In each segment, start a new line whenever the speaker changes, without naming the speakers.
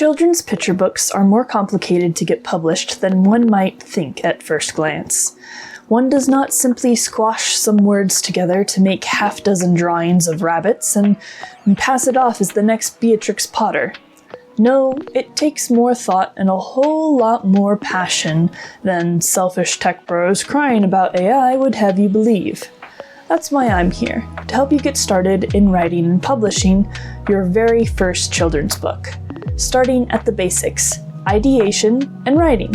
Children's picture books are more complicated to get published than one might think at first glance. One does not simply squash some words together to make half-dozen drawings of rabbits and pass it off as the next Beatrix Potter. No, it takes more thought and a whole lot more passion than selfish tech bros crying about AI would have you believe. That's why I'm here, to help you get started in writing and publishing your very first children's book, starting at the basics, ideation and writing.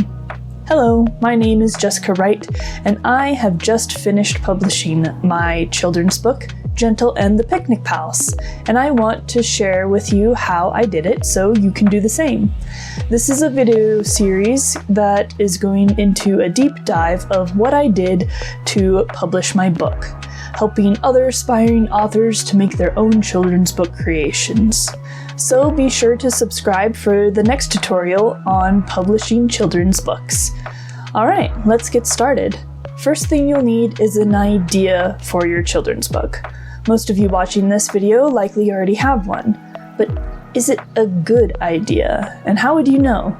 Hello, my name is Jessica Wright, and I have just finished publishing my children's book, Gentle and the Picnic Pals, and I want to share with you how I did it so you can do the same. This is a video series that is going into a deep dive of what I did to publish my book, helping other aspiring authors to make their own children's book creations. So be sure to subscribe for the next tutorial on publishing children's books. Alright, let's get started. First thing you'll need is an idea for your children's book. Most of you watching this video likely already have one, but is it a good idea? And how would you know?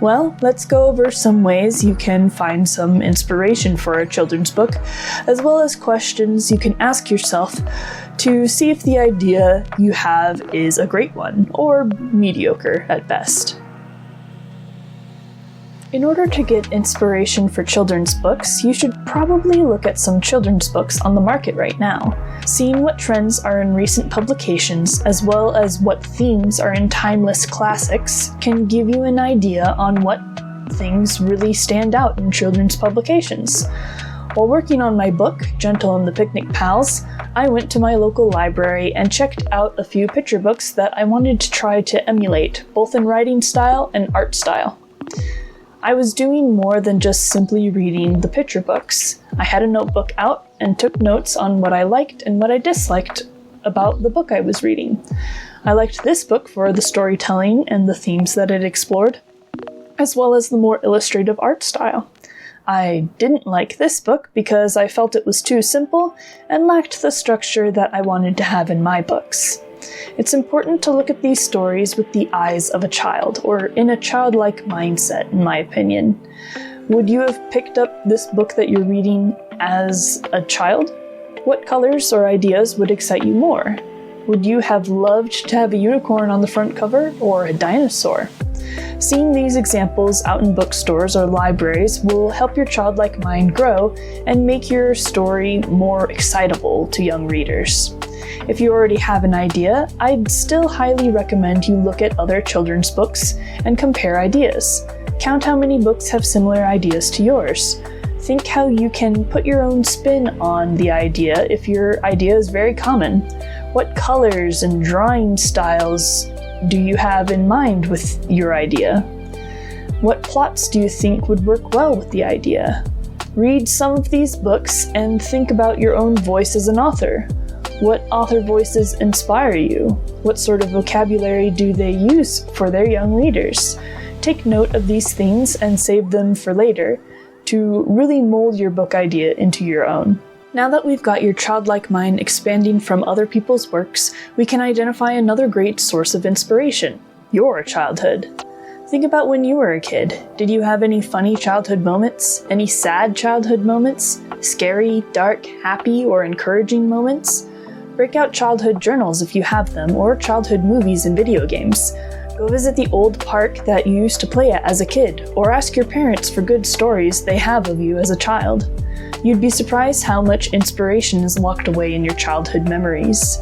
Well, let's go over some ways you can find some inspiration for a children's book, as well as questions you can ask yourself to see if the idea you have is a great one, or mediocre at best. In order to get inspiration for children's books, you should probably look at some children's books on the market right now. Seeing what trends are in recent publications, as well as what themes are in timeless classics, can give you an idea on what things really stand out in children's publications. While working on my book, Gentle and the Picnic Pals, I went to my local library and checked out a few picture books that I wanted to try to emulate, both in writing style and art style. I was doing more than just simply reading the picture books. I had a notebook out and took notes on what I liked and what I disliked about the book I was reading. I liked this book for the storytelling and the themes that it explored, as well as the more illustrative art style. I didn't like this book because I felt it was too simple and lacked the structure that I wanted to have in my books. It's important to look at these stories with the eyes of a child, or in a childlike mindset, in my opinion. Would you have picked up this book that you're reading as a child? What colors or ideas would excite you more? Would you have loved to have a unicorn on the front cover, or a dinosaur? Seeing these examples out in bookstores or libraries will help your childlike mind grow and make your story more excitable to young readers. If you already have an idea, I'd still highly recommend you look at other children's books and compare ideas. Count how many books have similar ideas to yours. Think how you can put your own spin on the idea if your idea is very common. What colors and drawing styles do you have in mind with your idea? What plots do you think would work well with the idea? Read some of these books and think about your own voice as an author. What author voices inspire you? What sort of vocabulary do they use for their young readers? Take note of these things and save them for later to really mold your book idea into your own. Now that we've got your childlike mind expanding from other people's works, we can identify another great source of inspiration: your childhood. Think about when you were a kid. Did you have any funny childhood moments? Any sad childhood moments? Scary, dark, happy, or encouraging moments? Break out childhood journals if you have them, or childhood movies and video games. Go visit the old park that you used to play at as a kid, or ask your parents for good stories they have of you as a child. You'd be surprised how much inspiration is locked away in your childhood memories.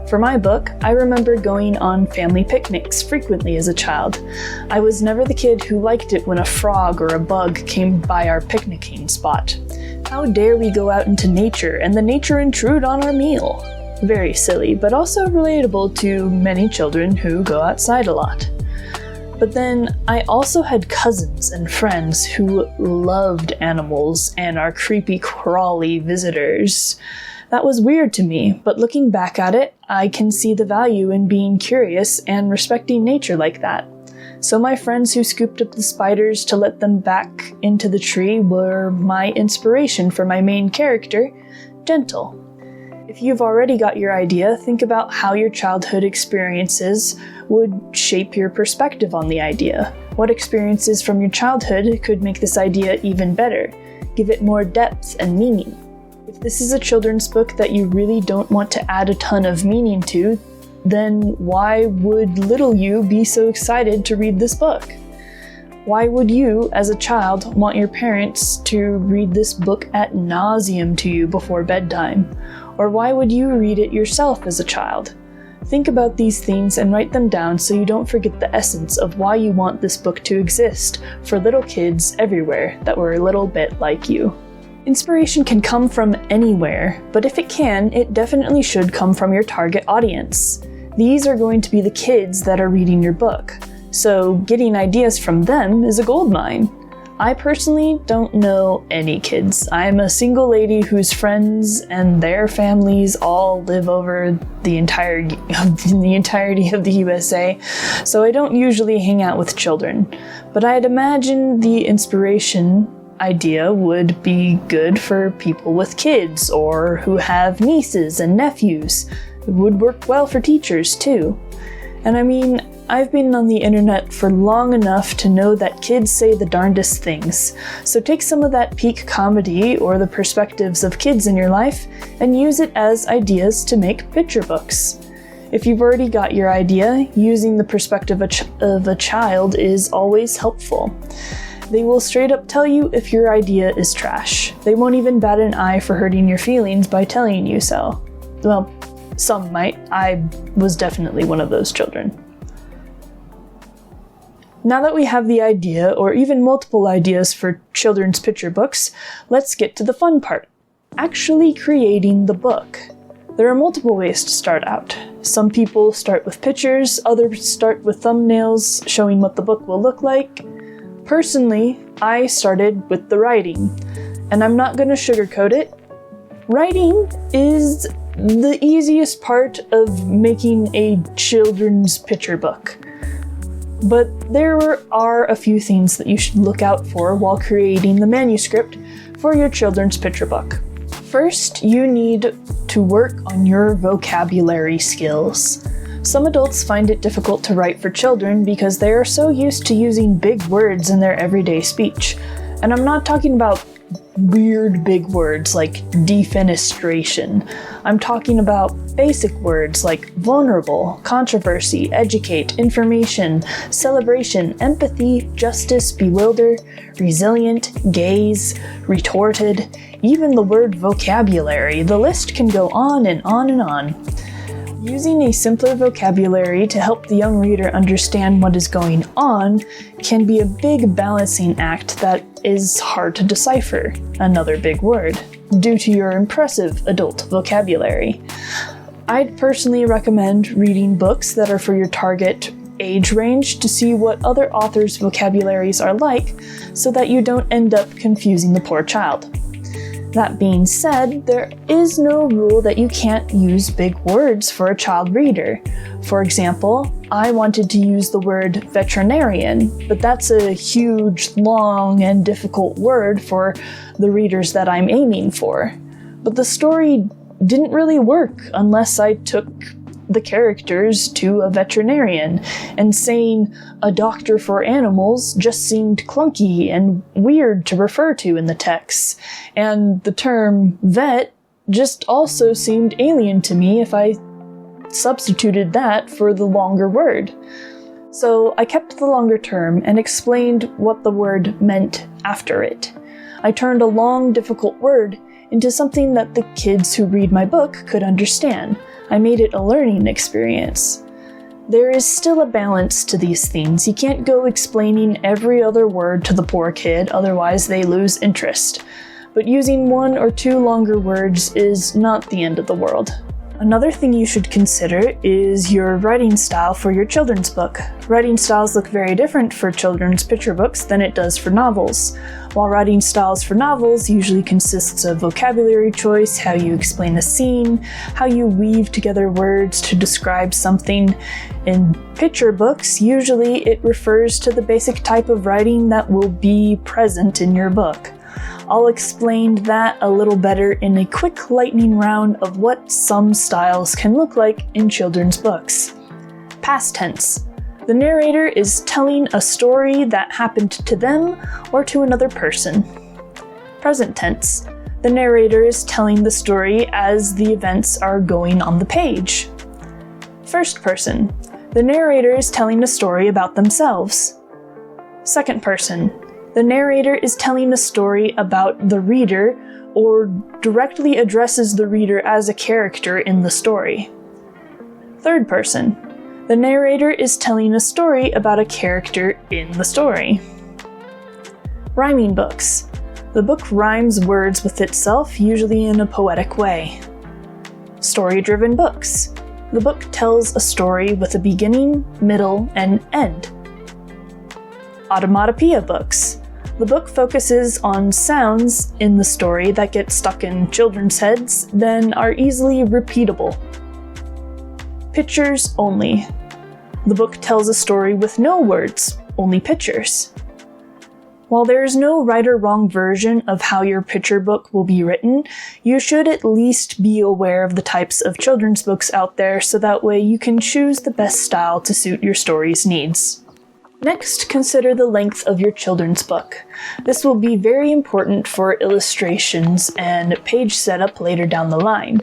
For my book, I remember going on family picnics frequently as a child. I was never the kid who liked it when a frog or a bug came by our picnicking spot. How dare we go out into nature and the nature intrude on our meal? Very silly, but also relatable to many children who go outside a lot. But then I also had cousins and friends who loved animals and our creepy crawly visitors. That was weird to me, but looking back at it, I can see the value in being curious and respecting nature like that. So my friends who scooped up the spiders to let them back into the tree were my inspiration for my main character, Gentle. If you've already got your idea, think about how your childhood experiences would shape your perspective on the idea. What experiences from your childhood could make this idea even better, give it more depth and meaning? If this is a children's book that you really don't want to add a ton of meaning to, then why would little you be so excited to read this book? Why would you, as a child, want your parents to read this book ad nauseum to you before bedtime? Or why would you read it yourself as a child? Think about these things and write them down so you don't forget the essence of why you want this book to exist for little kids everywhere that were a little bit like you. Inspiration can come from anywhere, but if it can, it definitely should come from your target audience. These are going to be the kids that are reading your book, so getting ideas from them is a goldmine. I personally don't know any kids. I'm a single lady whose friends and their families all live over the entirety of the USA, so I don't usually hang out with children. But I'd imagine the inspiration idea would be good for people with kids or who have nieces and nephews. It would work well for teachers too. And I mean, I've been on the internet for long enough to know that kids say the darndest things, so take some of that peak comedy or the perspectives of kids in your life and use it as ideas to make picture books. If you've already got your idea, using the perspective of a child is always helpful. They will straight up tell you if your idea is trash. They won't even bat an eye for hurting your feelings by telling you so. Well, some might. I was definitely one of those children. Now that we have the idea, or even multiple ideas for children's picture books, let's get to the fun part. Actually creating the book. There are multiple ways to start out. Some people start with pictures, others start with thumbnails showing what the book will look like. Personally, I started with the writing, and I'm not going to sugarcoat it. Writing is the easiest part of making a children's picture book. But there are a few things that you should look out for while creating the manuscript for your children's picture book. First, you need to work on your vocabulary skills. Some adults find it difficult to write for children because they are so used to using big words in their everyday speech. And I'm not talking about weird big words like defenestration. I'm talking about basic words like vulnerable, controversy, educate, information, celebration, empathy, justice, bewilder, resilient, gaze, retorted, even the word vocabulary. The list can go on and on and on. Using a simpler vocabulary to help the young reader understand what is going on can be a big balancing act that is hard to decipher, another big word, due to your impressive adult vocabulary. I'd personally recommend reading books that are for your target age range to see what other authors' vocabularies are like, so that you don't end up confusing the poor child. That being said, there is no rule that you can't use big words for a child reader. For example, I wanted to use the word veterinarian, but that's a huge, long, and difficult word for the readers that I'm aiming for. But the story didn't really work unless I took the characters to a veterinarian, and saying a doctor for animals just seemed clunky and weird to refer to in the text, and the term vet just also seemed alien to me if I substituted that for the longer word. So I kept the longer term and explained what the word meant after it. I turned a long, difficult word into something that the kids who read my book could understand. I made it a learning experience. There is still a balance to these things. You can't go explaining every other word to the poor kid, otherwise they lose interest. But using 1 or 2 longer words is not the end of the world. Another thing you should consider is your writing style for your children's book. Writing styles look very different for children's picture books than it does for novels. While writing styles for novels usually consists of vocabulary choice, how you explain a scene, how you weave together words to describe something. In picture books, usually it refers to the basic type of writing that will be present in your book. I'll explain that a little better in a quick lightning round of what some styles can look like in children's books. Past tense. The narrator is telling a story that happened to them or to another person. Present tense. The narrator is telling the story as the events are going on the page. First person. The narrator is telling a story about themselves. Second person. The narrator is telling a story about the reader or directly addresses the reader as a character in the story. Third person. The narrator is telling a story about a character in the story. Rhyming books. The book rhymes words with itself, usually in a poetic way. Story-driven books. The book tells a story with a beginning, middle, and end. Automatopoeia books. The book focuses on sounds in the story that get stuck in children's heads, then are easily repeatable. Pictures only. The book tells a story with no words, only pictures. While there is no right or wrong version of how your picture book will be written, you should at least be aware of the types of children's books out there so that way you can choose the best style to suit your story's needs. Next, consider the length of your children's book. This will be very important for illustrations and page setup later down the line.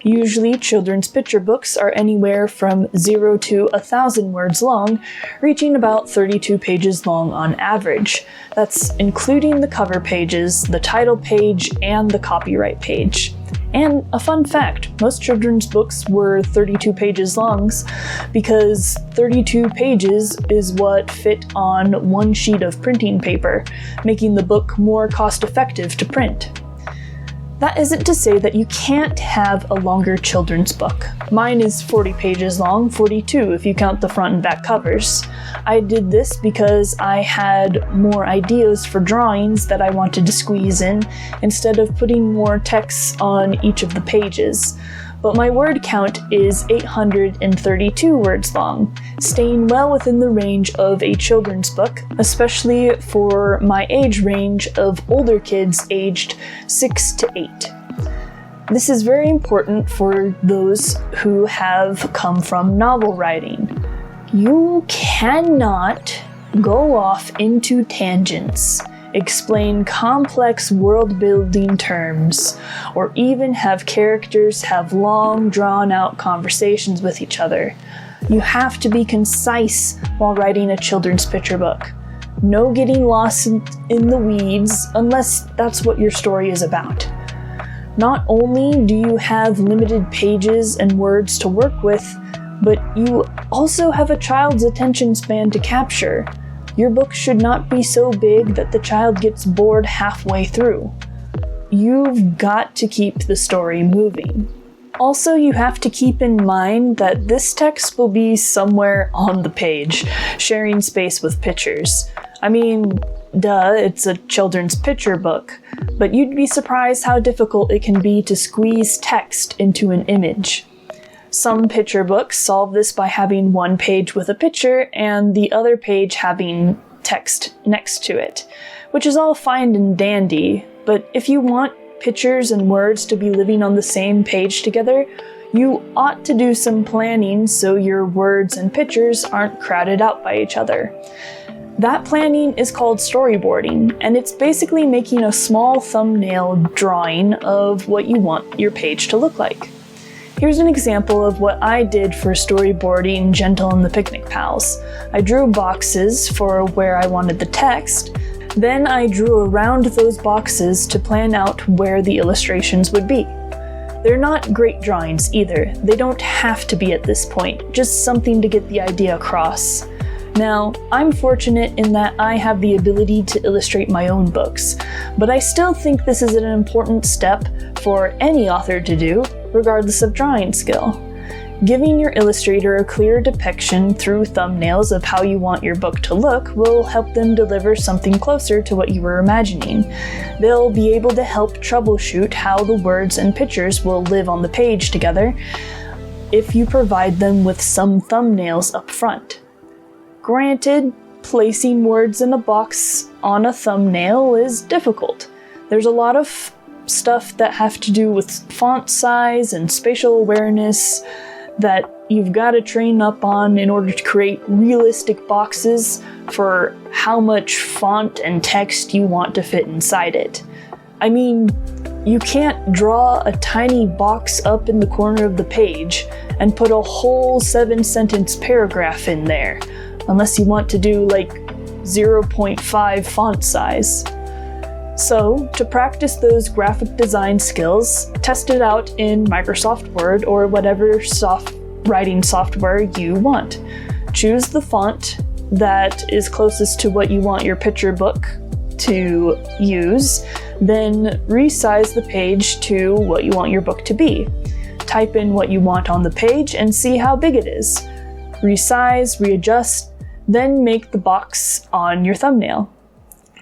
Usually, children's picture books are anywhere from 0 to 1,000 words long, reaching about 32 pages long on average. That's including the cover pages, the title page, and the copyright page. And a fun fact, most children's books were 32 pages long because 32 pages is what fit on one sheet of printing paper, making the book more cost-effective to print. That isn't to say that you can't have a longer children's book. Mine is 40 pages long, 42 if you count the front and back covers. I did this because I had more ideas for drawings that I wanted to squeeze in instead of putting more text on each of the pages. But my word count is 832 words long, staying well within the range of a children's book, especially for my age range of older kids aged 6 to 8. This is very important for those who have come from novel writing. You cannot go off into tangents, explain complex world-building terms, or even have characters have long, drawn-out conversations with each other. You have to be concise while writing a children's picture book. No getting lost in the weeds unless that's what your story is about. Not only do you have limited pages and words to work with, but you also have a child's attention span to capture. Your book should not be so big that the child gets bored halfway through. You've got to keep the story moving. Also, you have to keep in mind that this text will be somewhere on the page, sharing space with pictures. I mean, duh, it's a children's picture book, but you'd be surprised how difficult it can be to squeeze text into an image. Some picture books solve this by having one page with a picture and the other page having text next to it, which is all fine and dandy, but if you want pictures and words to be living on the same page together, you ought to do some planning so your words and pictures aren't crowded out by each other. That planning is called storyboarding, and it's basically making a small thumbnail drawing of what you want your page to look like. Here's an example of what I did for storyboarding Gentle and the Picnic Pals. I drew boxes for where I wanted the text, then I drew around those boxes to plan out where the illustrations would be. They're not great drawings either. They don't have to be at this point, just something to get the idea across. Now, I'm fortunate in that I have the ability to illustrate my own books, but I still think this is an important step for any author to do, regardless of drawing skill. Giving your illustrator a clear depiction through thumbnails of how you want your book to look will help them deliver something closer to what you were imagining. They'll be able to help troubleshoot how the words and pictures will live on the page together if you provide them with some thumbnails up front. Granted, placing words in a box on a thumbnail is difficult. There's a lot of stuff that have to do with font size and spatial awareness that you've got to train up on in order to create realistic boxes for how much font and text you want to fit inside it. I mean, you can't draw a tiny box up in the corner of the page and put a whole 7-sentence paragraph in there, unless you want to do like 0.5 font size. So, to practice those graphic design skills, test it out in Microsoft Word or whatever writing software you want. Choose the font that is closest to what you want your picture book to use, then resize the page to what you want your book to be. Type in what you want on the page and see how big it is. Resize, readjust, then make the box on your thumbnail.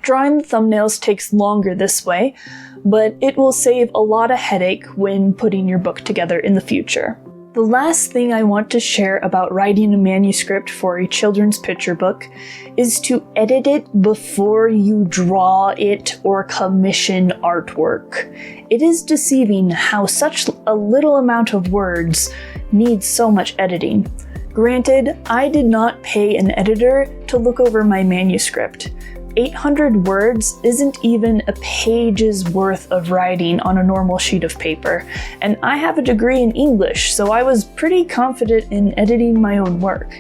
Drawing the thumbnails takes longer this way, but it will save a lot of headache when putting your book together in the future. The last thing I want to share about writing a manuscript for a children's picture book is to edit it before you draw it or commission artwork. It is deceiving how such a little amount of words needs so much editing. Granted, I did not pay an editor to look over my manuscript. 800 words isn't even a page's worth of writing on a normal sheet of paper, and I have a degree in English, so I was pretty confident in editing my own work.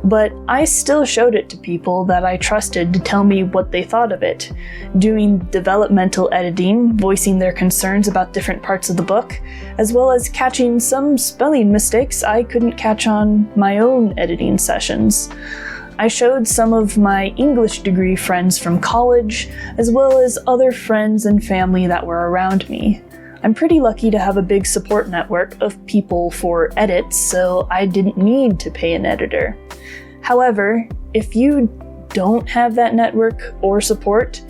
But I still showed it to people that I trusted to tell me what they thought of it, doing developmental editing, voicing their concerns about different parts of the book, as well as catching some spelling mistakes I couldn't catch on my own editing sessions. I showed some of my English degree friends from college, as well as other friends and family that were around me. I'm pretty lucky to have a big support network of people for edits, so I didn't need to pay an editor. However, if you don't have that network or support,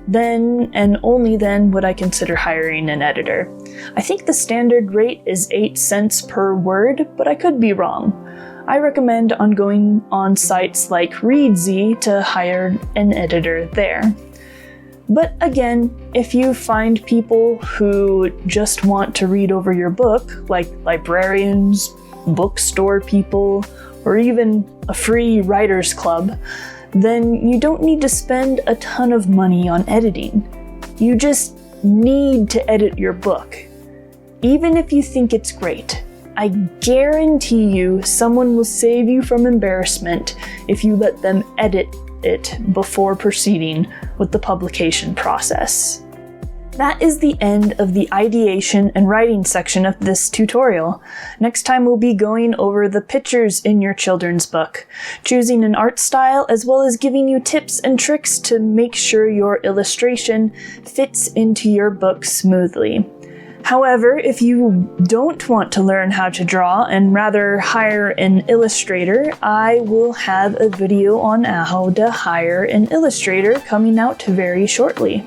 then and only then would I consider hiring an editor. I think the standard rate is 8 cents per word, but I could be wrong. I recommend going on sites like Readsy to hire an editor there. But again, if you find people who just want to read over your book, like librarians, bookstore people, or even a free writers club, then you don't need to spend a ton of money on editing. You just need to edit your book. Even if you think it's great, I guarantee you someone will save you from embarrassment if you let them edit it before proceeding with the publication process. That is the end of the ideation and writing section of this tutorial. Next time we'll be going over the pictures in your children's book, choosing an art style, as well as giving you tips and tricks to make sure your illustration fits into your book smoothly. However, if you don't want to learn how to draw and rather hire an illustrator, I will have a video on how to hire an illustrator coming out very shortly.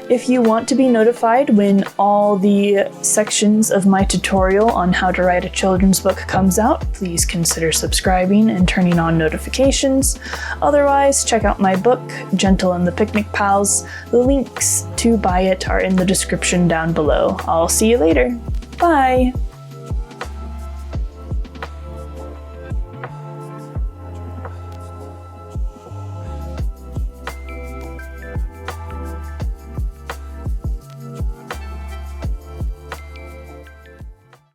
If you want to be notified when all the sections of my tutorial on how to write a children's book comes out, please consider subscribing and turning on notifications. Otherwise, check out my book, Gentle and the Picnic Pals. The links to buy it are in the description down below. I'll see you later. Bye!